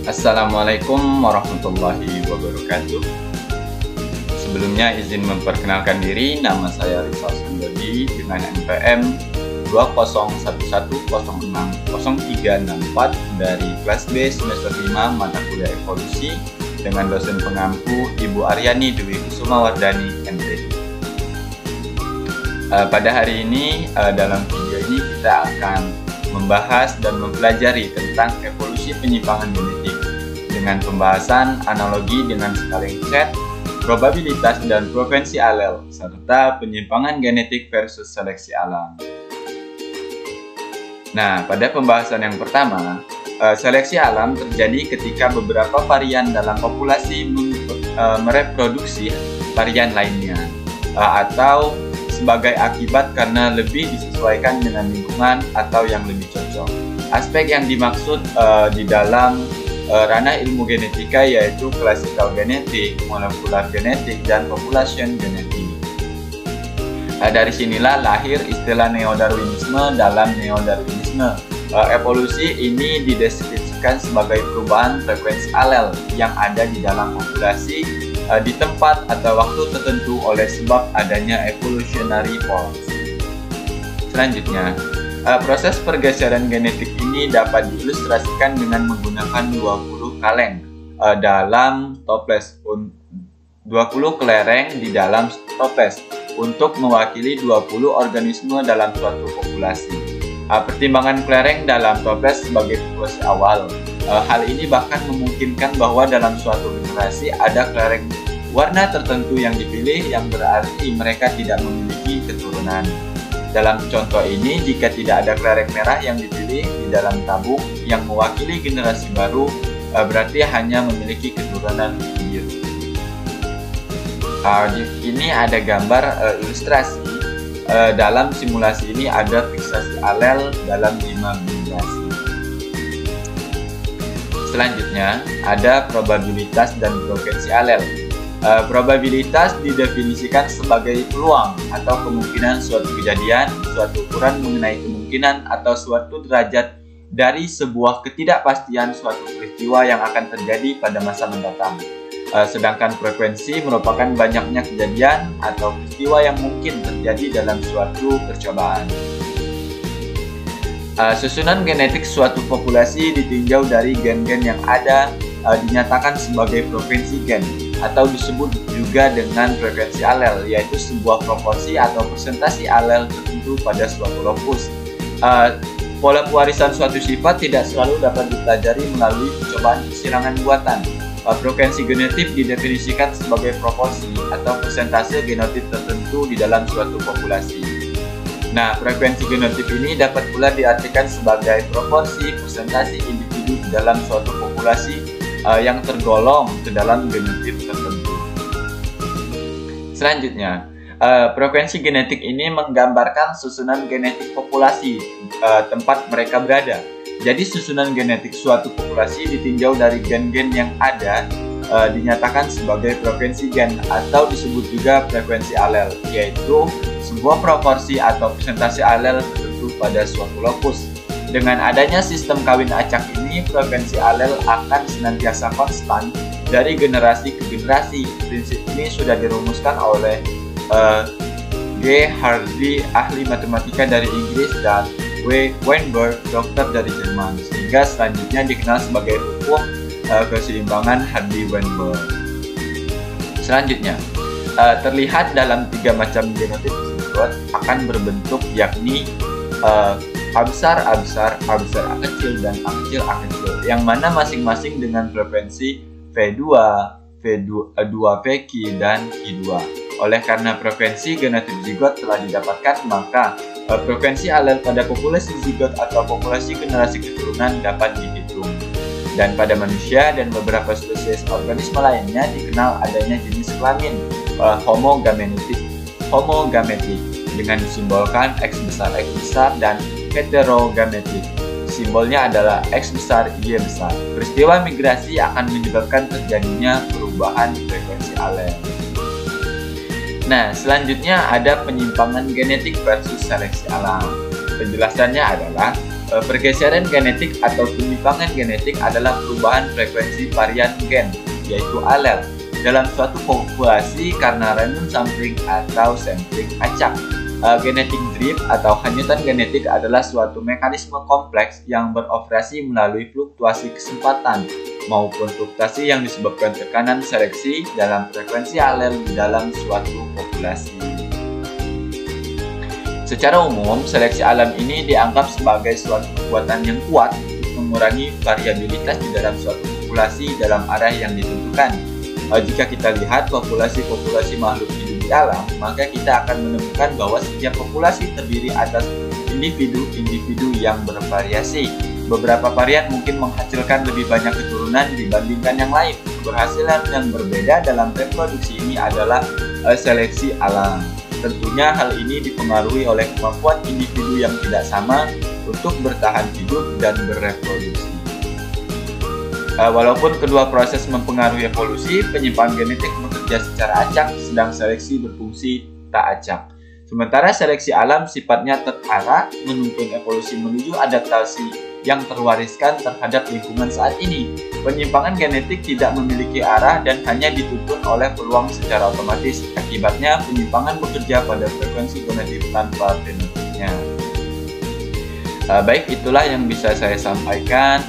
Assalamualaikum warahmatullahi wabarakatuh. Sebelumnya izin memperkenalkan diri, nama saya Rizal Sandodi dengan NPM 2011060364 dari kelas B semester 5 mata kuliah evolusi dengan dosen pengampu Ibu Aryani Dwi Kusumawardani MPD. Pada hari ini dalam video ini kita akan membahas dan mempelajari tentang evolusi penyimpangan genetik dengan pembahasan analogi dengan skala Lengset, probabilitas dan frekuensi alel, serta penyimpangan genetik versus seleksi alam. Nah, pada pembahasan yang pertama, seleksi alam terjadi ketika beberapa varian dalam populasi mereproduksi varian lainnya, atau sebagai akibat karena lebih disesuaikan dengan lingkungan atau yang lebih cocok. Aspek yang dimaksud di dalam ranah ilmu genetika yaitu klasikal genetik, molekular genetik, dan population genetik. Dari sinilah lahir istilah neodarwinisme dalam neodarwinisme. Evolusi ini dideskripsikan sebagai perubahan frekuensi alel yang ada di dalam populasi di tempat atau waktu tertentu oleh sebab adanya evolutionary pause. Selanjutnya, proses pergeseran genetik ini dapat diilustrasikan dengan menggunakan 20 kaleng dalam toples, 20 kelereng di dalam toples untuk mewakili 20 organisme dalam suatu populasi. Pertimbangan kelereng dalam toples sebagai populasi awal. Hal ini bahkan memungkinkan bahwa dalam suatu generasi ada kelereng warna tertentu yang dipilih, yang berarti mereka tidak memiliki keturunan. Dalam contoh ini, jika tidak ada kelereng merah yang dipilih di dalam tabung yang mewakili generasi baru, berarti hanya memiliki keturunan biru. Ini ada gambar ilustrasi. Dalam simulasi ini ada fiksasi alel dalam 5 generasi. Selanjutnya, ada probabilitas dan frekuensi alel. Probabilitas didefinisikan sebagai peluang atau kemungkinan suatu kejadian, suatu ukuran mengenai kemungkinan atau suatu derajat dari sebuah ketidakpastian suatu peristiwa yang akan terjadi pada masa mendatang. Sedangkan frekuensi merupakan banyaknya kejadian atau peristiwa yang mungkin terjadi dalam suatu percobaan. Susunan genetik suatu populasi ditinjau dari gen-gen yang ada dinyatakan sebagai frekuensi gen atau disebut juga dengan frekuensi alel, yaitu sebuah proporsi atau persentase alel tertentu pada suatu lokus. Pola pewarisan suatu sifat tidak selalu dapat dipelajari melalui percobaan kesilangan buatan. Frekuensi genotip didefinisikan sebagai proporsi atau persentase genotip tertentu di dalam suatu populasi. Nah, frekuensi genotip ini dapat pula diartikan sebagai proporsi persentase individu di dalam suatu populasi yang tergolong ke dalam genotip tertentu. Selanjutnya, frekuensi genetik ini menggambarkan susunan genetik populasi tempat mereka berada. Jadi susunan genetik suatu populasi ditinjau dari gen-gen yang ada dinyatakan sebagai frekuensi gen atau disebut juga frekuensi alel, yaitu sebuah proporsi atau persentase alel tertentu pada suatu lokus. Dengan adanya sistem kawin acak ini, frekuensi alel akan senantiasa konstan dari generasi ke generasi. Prinsip ini sudah dirumuskan oleh G. Hardy, ahli matematika dari Inggris, dan W. Weinberg, dokter dari Jerman, sehingga selanjutnya dikenal sebagai hukum keseimbangan Hardy-Weinberg. Selanjutnya, terlihat dalam 3 macam genotip tersebut akan berbentuk, yakni A besar, A besar, A besar, A kecil, dan A kecil, A kecil, yang mana masing-masing dengan frekuensi V2, V2, VQ, dan Q2. Oleh karena frekuensi genotip zigot telah didapatkan, maka frekuensi alel pada populasi zigot atau populasi generasi keturunan dapat dihitung. Dan pada manusia dan beberapa spesies organisme lainnya dikenal adanya jenis kelamin homogametik dengan disimbolkan X besar dan heterogametik. Simbolnya adalah X besar, Y besar. Peristiwa migrasi akan menyebabkan terjadinya perubahan frekuensi alel. Nah, selanjutnya ada penyimpangan genetik versus seleksi alam. Penjelasannya adalah Pergeseran genetik atau penyimpangan genetik adalah perubahan frekuensi varian gen, yaitu alel, dalam suatu populasi karena random sampling atau sampling acak. Genetic drift atau hanyutan genetik adalah suatu mekanisme kompleks yang beroperasi melalui fluktuasi kesempatan maupun fluktuasi yang disebabkan tekanan seleksi dalam frekuensi alel di dalam suatu populasi. Secara umum, seleksi alam ini dianggap sebagai suatu kekuatan yang kuat untuk mengurangi variabilitas di dalam suatu populasi dalam arah yang ditentukan. Jika kita lihat populasi-populasi makhluk hidup di alam, maka kita akan menemukan bahwa setiap populasi terdiri atas individu-individu yang bervariasi. Beberapa varian mungkin menghasilkan lebih banyak keturunan dibandingkan yang lain. Keberhasilan yang berbeda dalam reproduksi ini adalah seleksi alam. Tentunya hal ini dipengaruhi oleh kemampuan individu yang tidak sama untuk bertahan hidup dan bereproduksi. Walaupun kedua proses mempengaruhi evolusi, penyimpangan genetik bekerja secara acak, sedang seleksi berfungsi tak acak. Sementara seleksi alam sifatnya terarah, menuntun evolusi menuju adaptasi yang terwariskan terhadap lingkungan saat ini. Penyimpangan genetik tidak memiliki arah dan hanya dituntun oleh peluang secara otomatis. Akibatnya, penyimpangan bekerja pada frekuensi genetik tanpa fenotipnya. Baik, itulah yang bisa saya sampaikan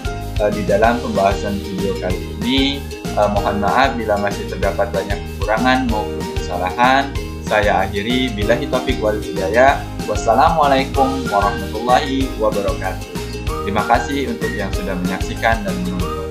di dalam pembahasan video kali ini. Mohon maaf bila masih terdapat banyak kekurangan maupun kesalahan. Saya akhiri, billahi taufiq wal hidayah. Wassalamualaikum warahmatullahi wabarakatuh. Terima kasih untuk yang sudah menyaksikan dan menonton.